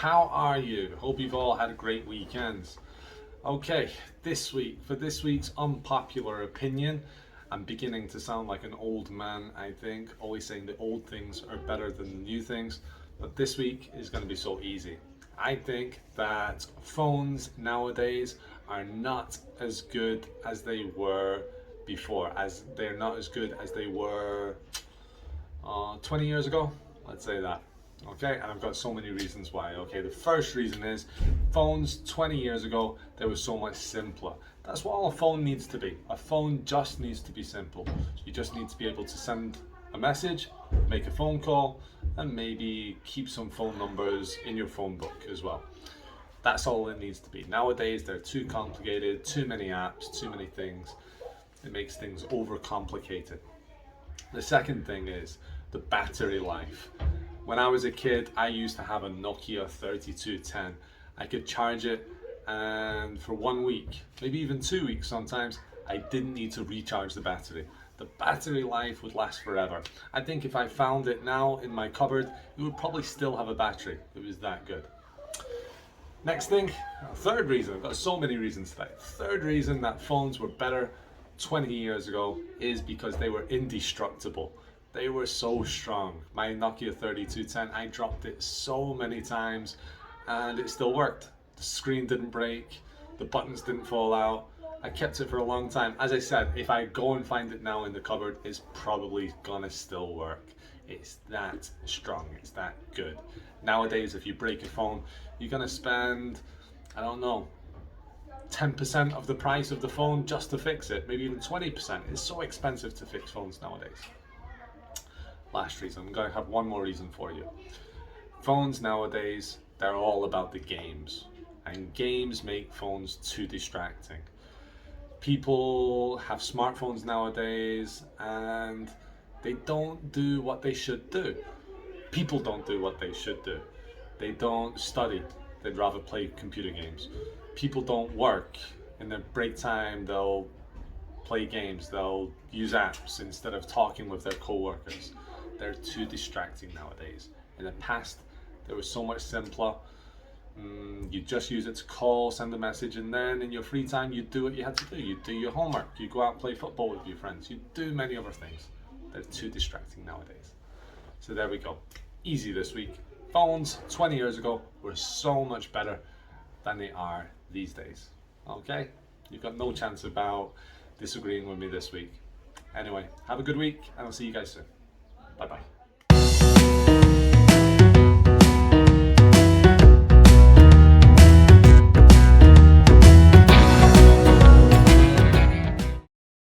how are you? Hope you've all had a great weekend. Okay, for this week's unpopular opinion, I'm beginning to sound like an old man, I think, always saying the old things are better than the new things, but this week is going to be so easy. I think that phones nowadays are not as good as they were before, as they're not as good as they were 20 years ago, let's say that. Okay, and I've got so many reasons why. Okay, the first reason is phones 20 years ago, they were so much simpler. That's what a phone needs to be. A phone just needs to be simple. You just need to be able to send a message, make a phone call, and maybe keep some phone numbers in your phone book as well. That's all it needs to be. Nowadays, they're too complicated, too many apps, too many things. It makes things overcomplicated. The second thing is the battery life. When I was a kid, I used to have a Nokia 3210. I could charge it, and for 1 week, maybe even 2 weeks sometimes, I didn't need to recharge the battery. The battery life would last forever. I think if I found it now in my cupboard, it would probably still have a battery. It was that good. Next thing, third reason, I've got so many reasons today. Third reason that phones were better 20 years ago is because they were indestructible. They were so strong. My Nokia 3210, I dropped it so many times and it still worked. The screen didn't break, the buttons didn't fall out. I kept it for a long time. As I said, if I go and find it now in the cupboard, it's probably gonna still work. It's that strong, it's that good. Nowadays, if you break a phone, you're gonna spend, I don't know, 10% of the price of the phone just to fix it, maybe even 20%. It's so expensive to fix phones nowadays. Last reason, I'm going to have one more reason for you. Phones nowadays, they're all about the games, and games make phones too distracting. People have smartphones nowadays and they don't do what they should do. People don't do what they should do. They don't study, they'd rather play computer games. People don't work. In their break time, they'll play games, they'll use apps instead of talking with their co-workers. They're too distracting nowadays. In the past, they were so much simpler. You just use it to call, send a message, and then in your free time, you do what you had to do. You do your homework, you go out and play football with your friends, you do many other things. They're too distracting nowadays. So there we go. Easy this week. Phones 20 years ago were so much better than they are these days. Okay? You've got no chance about disagreeing with me this week. Anyway, have a good week, and I'll see you guys soon. Bye bye.